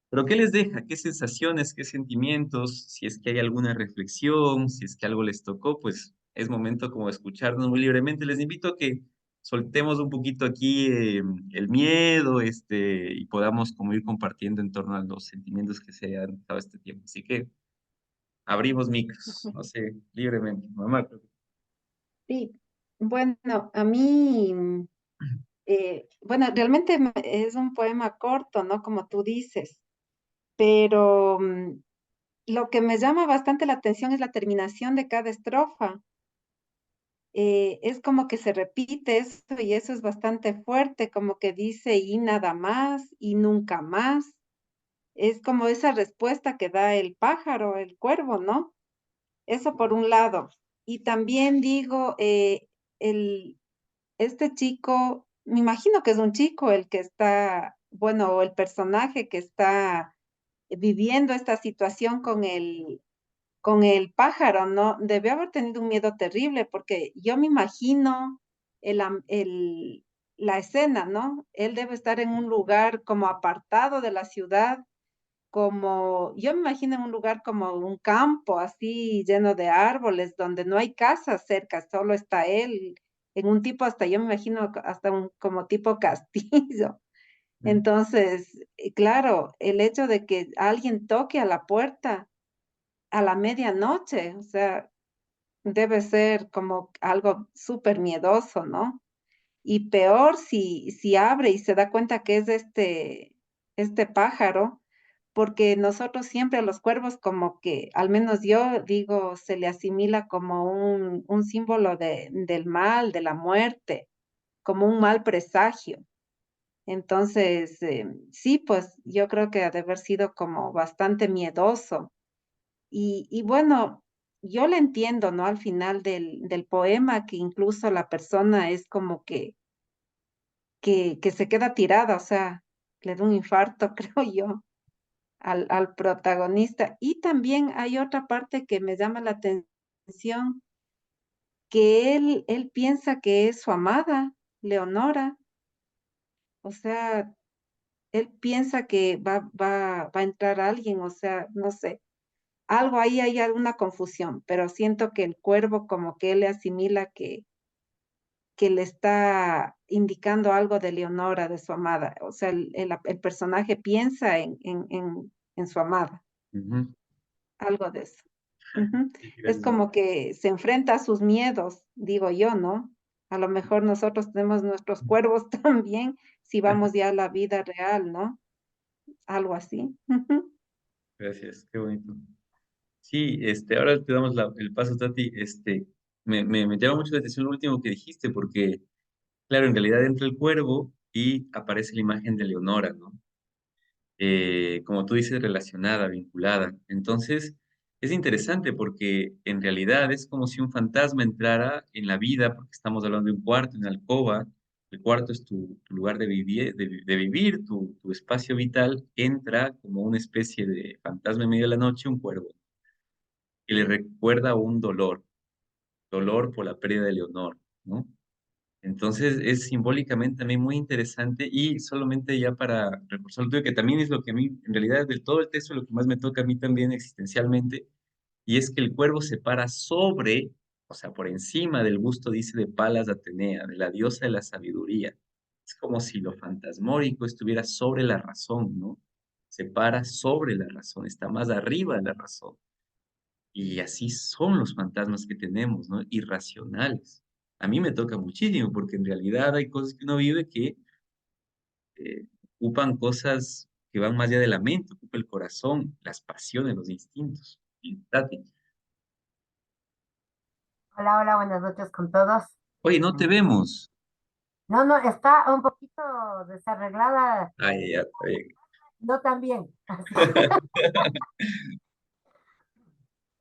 Pero ¿qué les deja? ¿Qué sensaciones? ¿Qué sentimientos? Si es que hay alguna reflexión, si es que algo les tocó, pues es momento como de escucharnos muy libremente. Les invito a que soltemos un poquito aquí el miedo, y podamos como ir compartiendo en torno a los sentimientos que se han dado este tiempo. Así que abrimos micros, no sé, libremente. Mamá, creo que- Sí, bueno, a mí, bueno, realmente es un poema corto, ¿no? Como tú dices, pero lo que me llama bastante la atención es la terminación de cada estrofa. Es como que se repite eso y eso es bastante fuerte, como que dice y nada más y nunca más. Es como esa respuesta que da el pájaro, el cuervo, ¿no? Eso por un lado. Y también digo, el, este chico, me imagino que es un chico el que está, bueno, o el personaje que está viviendo esta situación con el pájaro, ¿no? Debió haber tenido un miedo terrible porque yo me imagino la escena, ¿no? Él debe estar en un lugar como apartado de la ciudad, como, yo me imagino en un lugar como un campo así lleno de árboles, donde no hay casas cerca, solo está él, en un tipo hasta, yo me imagino hasta un como tipo castillo. Entonces, claro, el hecho de que alguien toque a la puerta a la medianoche, o sea, debe ser como algo súper miedoso, ¿no? Y peor si abre y se da cuenta que es este pájaro, porque nosotros siempre a los cuervos como que, al menos yo digo, se le asimila como un símbolo del mal, de la muerte, como un mal presagio. Entonces, sí, pues yo creo que ha de haber sido como bastante miedoso. Y bueno, yo le entiendo, ¿no? Al final del poema, que incluso la persona es como que se queda tirada, o sea, le da un infarto, creo yo, al protagonista. Y también hay otra parte que me llama la atención, que él piensa que es su amada, Leonora, o sea, él piensa que va a entrar alguien, o sea, no sé. Algo ahí hay alguna confusión, pero siento que el cuervo como que él le asimila que le está indicando algo de Leonora, de su amada. O sea, el personaje piensa en su amada, Ujú. algo de eso. Ujú. Sí, Es gracias. como que se enfrenta a sus miedos, digo yo, ¿no? A lo mejor nosotros tenemos nuestros cuervos también, si vamos ya a la vida real, ¿no? Algo así. Ujú. Gracias, qué bonito. Sí, ahora te damos el paso, Tati. Me llama mucho la atención lo último que dijiste, porque, claro, en realidad entra el cuervo y aparece la imagen de Leonora, ¿no? Como tú dices, relacionada, vinculada. Entonces, es interesante porque en realidad es como si un fantasma entrara en la vida, porque estamos hablando de un cuarto, una alcoba, El cuarto es tu lugar de vivir, tu espacio vital. Entra como una especie de fantasma en medio de la noche, un cuervo, que le recuerda un dolor por la pérdida de Leonor, ¿no? Entonces es simbólicamente también muy interesante y solamente ya para reforzar lo tuyo, que también es lo que a mí, en realidad, de todo el texto, lo que más me toca a mí también existencialmente, y es que el cuervo se para sobre, o sea, por encima del busto, dice, de Palas Atenea, de la diosa de la sabiduría. Es como si lo fantasmórico estuviera sobre la razón, ¿no? Se para sobre la razón, está más arriba de la razón. Y así son los fantasmas que tenemos, ¿no? Irracionales. A mí me toca muchísimo porque en realidad hay cosas que uno vive que eh, ocupan cosas que van más allá de la mente, ocupa el corazón, las pasiones, los instintos. Y, Tati, Hola, hola, buenas noches con todos. oye, no te vemos. No, no, está un poquito desarreglada, Ay, ya, está bien. no tan bien. Así,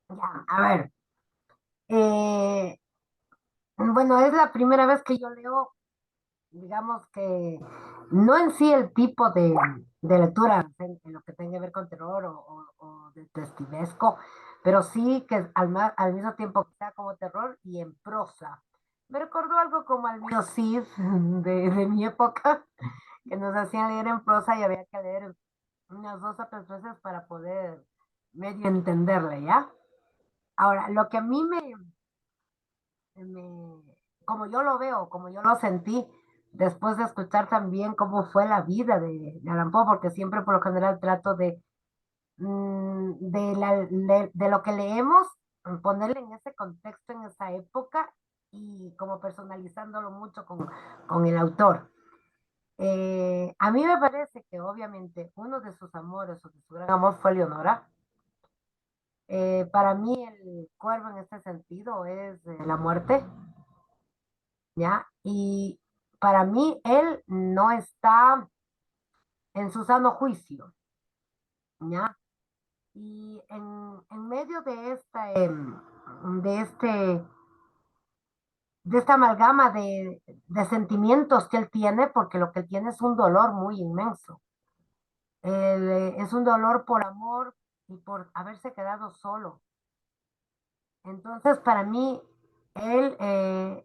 ya, a ver. eh, bueno, es la primera vez que yo leo, digamos que no en sí el tipo de lectura en lo que tenga que ver con terror o detectivesco, pero sí que al mismo tiempo que sea como terror y en prosa. Me recordó algo como al mío Cid de mi época, que nos hacían leer en prosa y había que leer unas dos o tres veces para poder medio entenderle, ¿ya? Ahora, lo que a mí como yo lo veo, como yo lo sentí, después de escuchar también cómo fue la vida de Allan Poe, porque siempre por lo general trato de lo que leemos, ponerle en ese contexto, en esa época, y como personalizándolo mucho con el autor. A mí me parece que obviamente uno de sus amores o de su gran amor fue Leonora. Para mí el cuervo en este sentido es la muerte, ¿ya? Y para mí él no está en su sano juicio, ¿ya? Y en medio de este, de esta amalgama de sentimientos que él tiene, porque lo que él tiene es un dolor muy inmenso. Es un dolor por amor y por haberse quedado solo. Entonces, para mí, él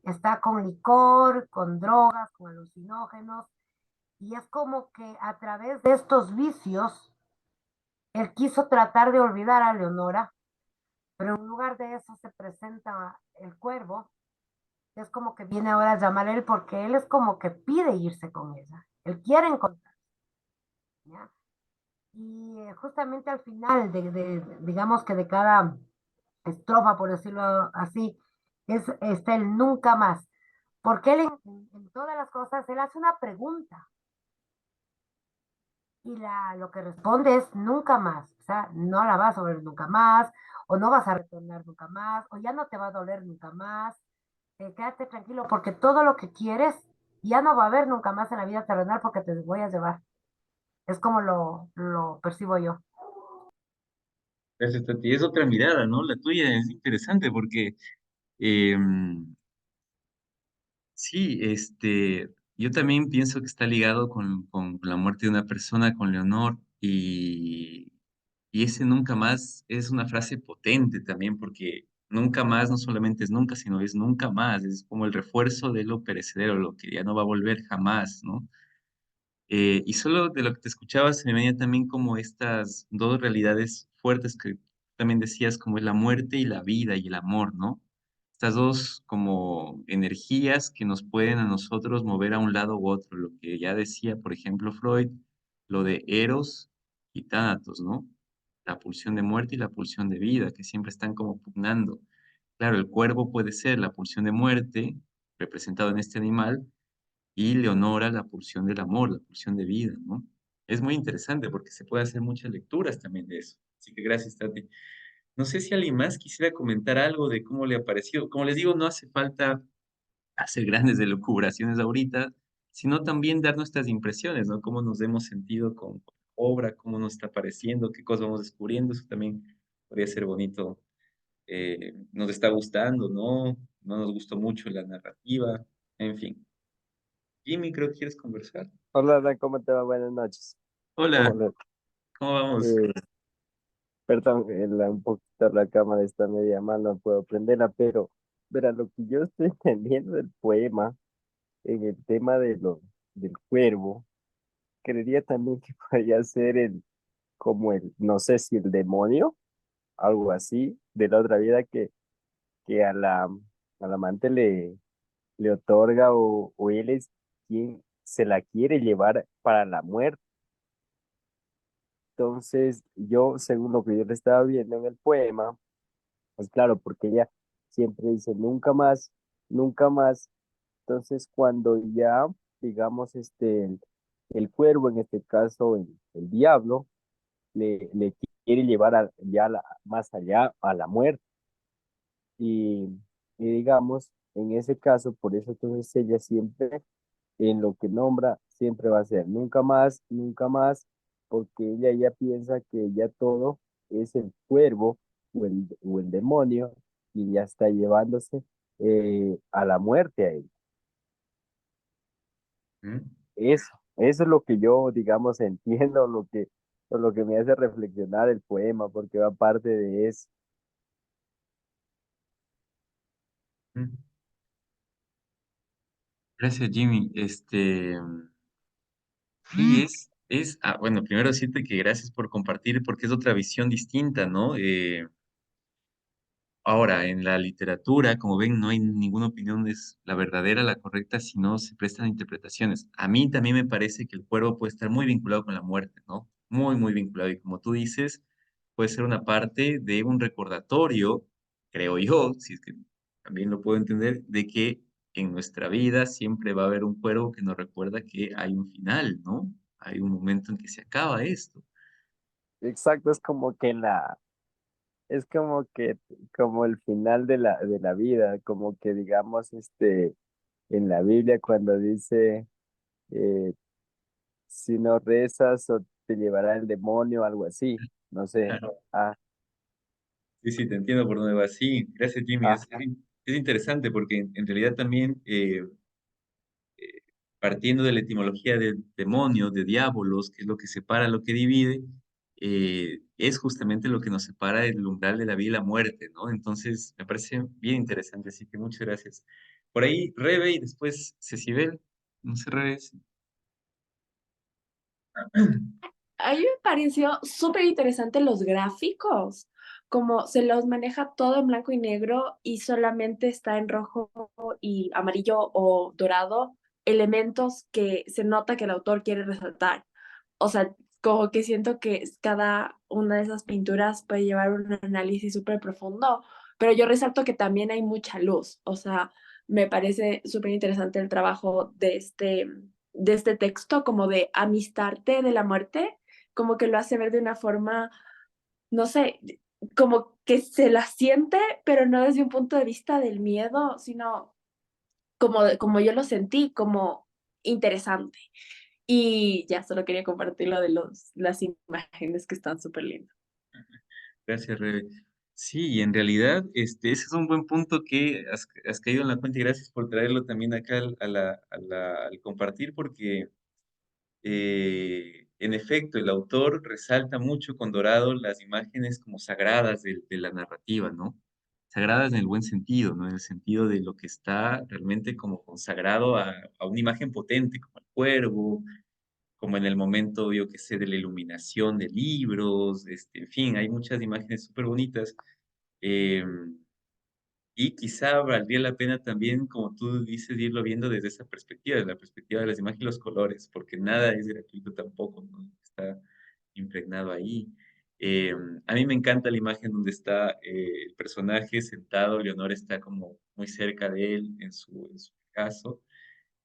está con licor, con drogas, con alucinógenos, y es como que a través de estos vicios, él quiso tratar de olvidar a Leonora, pero en lugar de eso se presenta el cuervo, que es como que viene ahora a llamar a él, porque él es como que pide irse con ella. Él quiere encontrar, ¿ya? Y justamente al final, digamos que de cada estrofa, por decirlo así, está el nunca más. Porque él en todas las cosas, él hace una pregunta y lo que responde es nunca más. O sea, no la vas a ver nunca más, o no vas a retornar nunca más, o ya no te va a doler nunca más. Quédate tranquilo porque todo lo que quieres ya no va a haber nunca más en la vida terrenal porque te voy a llevar. Es como lo percibo yo. Gracias, Tati. Es otra mirada, ¿no? La tuya es interesante porque sí, yo también pienso que está ligado con la muerte de una persona, con Leonor, y ese nunca más es una frase potente también, porque nunca más no solamente es nunca, sino es nunca más, es como el refuerzo de lo perecedero, lo que ya no va a volver jamás, ¿no? Y solo de lo que te escuchaba se me venía también como estas dos realidades fuertes que también decías, como es la muerte y la vida y el amor, ¿no? Estas dos como energías que nos pueden a nosotros mover a un lado u otro, lo que ya decía, por ejemplo, Freud, lo de Eros y Tánatos, ¿no? La pulsión de muerte y la pulsión de vida, que siempre están como pugnando. Claro, el cuervo puede ser la pulsión de muerte, representado en este animal, y Leonora la pulsión del amor, la pulsión de vida, ¿no? Es muy interesante porque se puede hacer muchas lecturas también de eso. Así que gracias, Tati. No sé si alguien más quisiera comentar algo de cómo le ha parecido. Como les digo, no hace falta hacer grandes elucubraciones ahorita, sino también dar nuestras impresiones, ¿no? Cómo nos hemos sentido con la obra, cómo nos está pareciendo, qué cosas vamos descubriendo. Eso también podría ser bonito. Nos está gustando, ¿no? No nos gustó mucho la narrativa, en fin. Jimmy, creo que quieres conversar. Hola, Dan, ¿cómo te va? Buenas noches. Hola, Hola. ¿cómo vamos? Eh, Perdón, un poquito la cámara está media mal, no puedo prenderla, pero verá, lo que yo estoy entendiendo del poema, en el tema del cuervo, creería también que podría ser como no sé si el demonio, algo así, de la otra vida que a la amante le otorga o él es quien se la quiere llevar para la muerte. Entonces, yo, según lo que yo le estaba viendo en el poema, pues claro, porque ella siempre dice nunca más, nunca más. Entonces, cuando ya, digamos, el cuervo, en este caso el diablo, le quiere llevar más allá a la muerte. Y, y digamos, en ese caso, por eso entonces ella siempre en lo que nombra siempre va a ser nunca más, nunca más, porque ella ya piensa que ya todo es el cuervo o el demonio y ya está llevándose a la muerte a él. ¿Mm? Eso es lo que yo, digamos, entiendo, lo que me hace reflexionar el poema, porque va parte de eso. ¿Mm? Gracias, Jimmy. Sí, bueno, primero decirte que gracias por compartir porque es otra visión distinta, ¿no? Ahora, en la literatura, como ven, no hay ninguna opinión es la verdadera, la correcta, sino se prestan interpretaciones. A mí también me parece que el cuervo puede estar muy vinculado con la muerte, ¿no? Muy, muy vinculado. Y como tú dices, puede ser una parte de un recordatorio, creo yo, si es que también lo puedo entender, de que en nuestra vida siempre va a haber un cuervo que nos recuerda que hay un final, ¿no? Hay un momento en que se acaba esto. Exacto, es como que como el final de la vida, como que digamos, en la Biblia cuando dice, eh, si no rezas o te llevará el demonio, algo así, no sé. Claro. Ah, Sí, sí, te entiendo por dónde vas. Sí, gracias, Jimmy. ah, Es interesante porque en realidad también, partiendo de la etimología de demonio, de diabolos, que es lo que separa, lo que divide, es justamente lo que nos separa del umbral de la vida y la muerte, ¿no? Entonces, me parece bien interesante, así que muchas gracias. Por ahí, Rebe y después Cecibel. No sé, Rebe. A mí me pareció súper interesante los gráficos, como se los maneja todo en blanco y negro y solamente está en rojo y amarillo o dorado, elementos que se nota que el autor quiere resaltar. O sea, como que siento que cada una de esas pinturas puede llevar un análisis súper profundo, pero yo resalto que también hay mucha luz. O sea, me parece súper interesante el trabajo de este texto, como de amistarte de la muerte, como que lo hace ver de una forma, no sé, como que se la siente, pero no desde un punto de vista del miedo, sino como yo lo sentí, como interesante. Y ya, solo quería compartir lo de las imágenes que están súper lindas. Gracias, Rebe. Sí, y en realidad, ese es un buen punto que has caído en la cuenta y gracias por traerlo también acá al compartir, porque en efecto, el autor resalta mucho con Dorado las imágenes como sagradas de la narrativa, ¿no? Sagradas en el buen sentido, ¿no? En el sentido de lo que está realmente como consagrado a una imagen potente, como el cuervo, como en el momento, yo que sé, de la iluminación de libros, en fin, hay muchas imágenes súper bonitas. eh, y quizá valdría la pena también, como tú dices, irlo viendo desde esa perspectiva, desde la perspectiva de las imágenes y los colores, porque nada es gratuito tampoco, ¿no? Está impregnado ahí. Eh, a mí me encanta la imagen donde está el personaje sentado, Leonor está como muy cerca de él en su caso,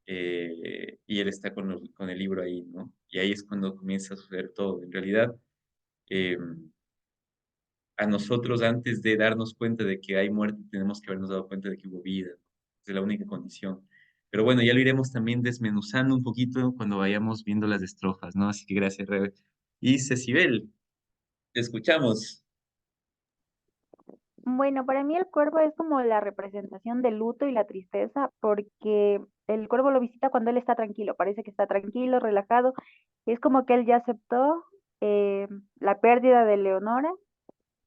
y él está con el libro ahí, ¿no? Y ahí es cuando comienza a suceder todo. En realidad, eh, a nosotros antes de darnos cuenta de que hay muerte, tenemos que habernos dado cuenta de que hubo vida. Es la única condición. Pero bueno, ya lo iremos también desmenuzando un poquito cuando vayamos viendo las estrofas, ¿no? Así que gracias, Rebe. Y Cecibel, te escuchamos. Bueno, para mí el cuervo es como la representación del luto y la tristeza, porque el cuervo lo visita cuando él está tranquilo, parece que está tranquilo, relajado. Es como que él ya aceptó eh, la pérdida de Leonora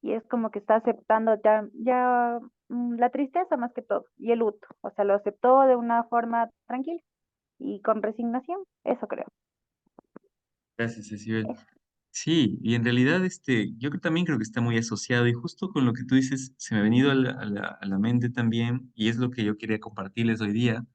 y es como que está aceptando la tristeza más que todo y el luto. O sea, lo aceptó de una forma tranquila y con resignación, eso creo. Gracias, Cecibel. Sí, y en realidad también creo que está muy asociado y justo con lo que tú dices se me ha venido a la mente también y es lo que yo quería compartirles hoy día.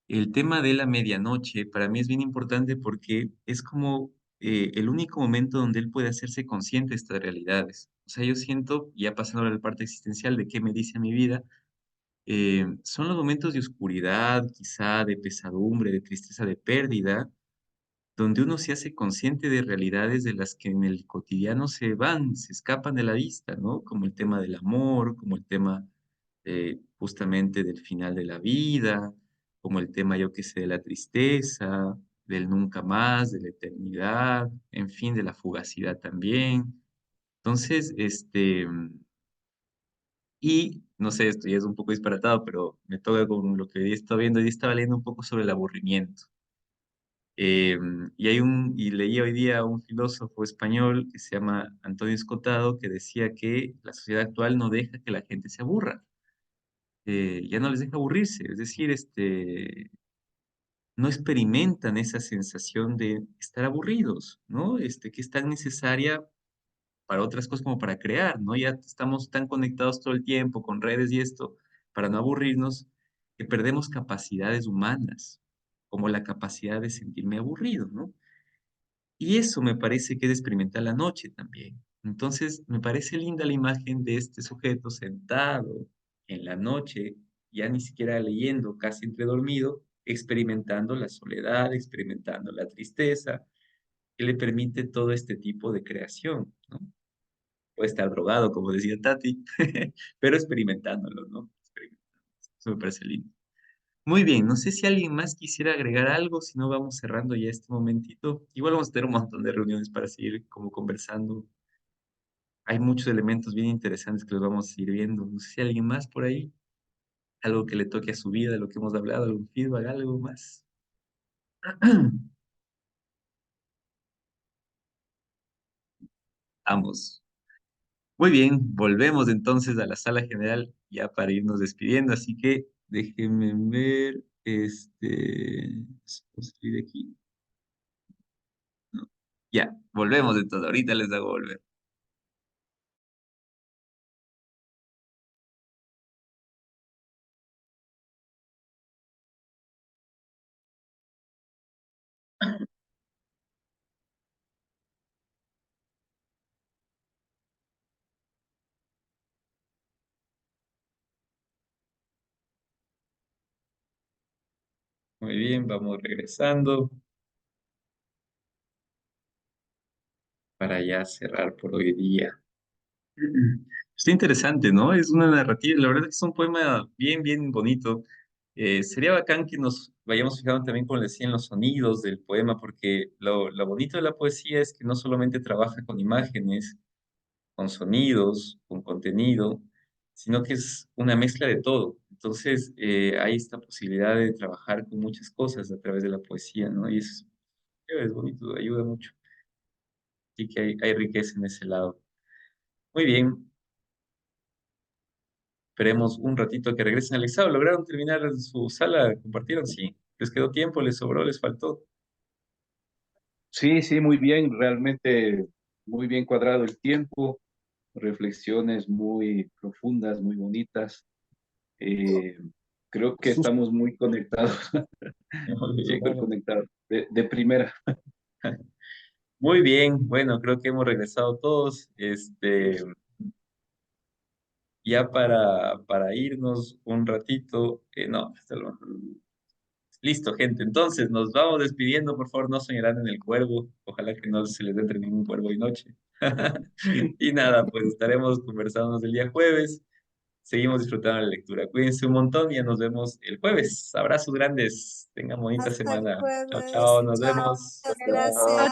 El tema de la medianoche para mí es bien importante porque es como el único momento donde él puede hacerse consciente de estas realidades. O sea, yo siento, ya pasando a la parte existencial de qué me dice mi vida, son los momentos de oscuridad, quizá de pesadumbre, de tristeza, de pérdida, donde uno se hace consciente de realidades de las que en el cotidiano se van, se escapan de la vista, ¿no? Como el tema del amor, como el tema justamente del final de la vida, como el tema, yo qué sé, de la tristeza, del nunca más, de la eternidad, en fin, de la fugacidad también. Entonces, y no sé, esto ya es un poco disparatado, pero me toca con lo que hoy estaba viendo, y estaba leyendo un poco sobre el aburrimiento. Y leí hoy día a un filósofo español que se llama Antonio Escotado que decía que la sociedad actual no deja que la gente se aburra, ya no les deja aburrirse, es decir, no experimentan esa sensación de estar aburridos, ¿no? Que es tan necesaria para otras cosas como para crear, ¿no? Ya estamos tan conectados todo el tiempo con redes y esto, para no aburrirnos, que perdemos capacidades humanas, como la capacidad de sentirme aburrido, ¿no? Y eso me parece que es de experimentar la noche también. Entonces, me parece linda la imagen de este sujeto sentado en la noche, ya ni siquiera leyendo, casi entre dormido, experimentando la soledad, experimentando la tristeza, que le permite todo este tipo de creación, ¿no? Puede estar drogado, como decía Tati, pero experimentándolo, ¿no? Eso me parece lindo. Muy bien, no sé si alguien más quisiera agregar algo, si no vamos cerrando ya este momentito. Igual vamos a tener un montón de reuniones para seguir como conversando. Hay muchos elementos bien interesantes que los vamos a ir viendo. No sé si alguien más por ahí, algo que le toque a su vida, de lo que hemos hablado, algún feedback, algo más. Vamos. Muy bien, volvemos entonces a la sala general ya para irnos despidiendo, así que déjenme ver, ¿puedo salir de aquí? No. Ya, volvemos entonces, ahorita les hago volver. Muy bien, vamos regresando para ya cerrar por hoy día. Está interesante, ¿no? Es una narrativa, la verdad es que es un poema bien, bien bonito. Sería bacán que nos vayamos fijando también, como les decía, en los sonidos del poema, porque lo bonito de la poesía es que no solamente trabaja con imágenes, con sonidos, con contenido, sino que es una mezcla de todo. Entonces, hay esta posibilidad de trabajar con muchas cosas a través de la poesía, ¿no? Y es bonito, ayuda mucho. Así que hay riqueza en ese lado. Muy bien. Esperemos un ratito a que regresen al examen. ¿Lograron terminar su sala? ¿Compartieron? Sí. ¿Les quedó tiempo? ¿Les sobró? ¿Les faltó? Sí, sí, muy bien, realmente muy bien cuadrado el tiempo, reflexiones muy profundas, muy bonitas. Eh, Creo que estamos muy conectados, Muy bien. súper conectados, de primera. Muy bien. Bueno, creo que hemos regresado todos. Ya para irnos un ratito. No, listo, gente. Entonces, nos vamos despidiendo. Por favor, no soñarán en el cuervo. Ojalá que no se les entre ningún cuervo hoy noche. Y nada, pues estaremos conversándonos el día jueves. Seguimos disfrutando de la lectura. Cuídense un montón y ya nos vemos el jueves. Abrazos grandes. Tengan bonita Hasta el semana. Chao, jueves. chao. Nos Chao. vemos. Muchas gracias.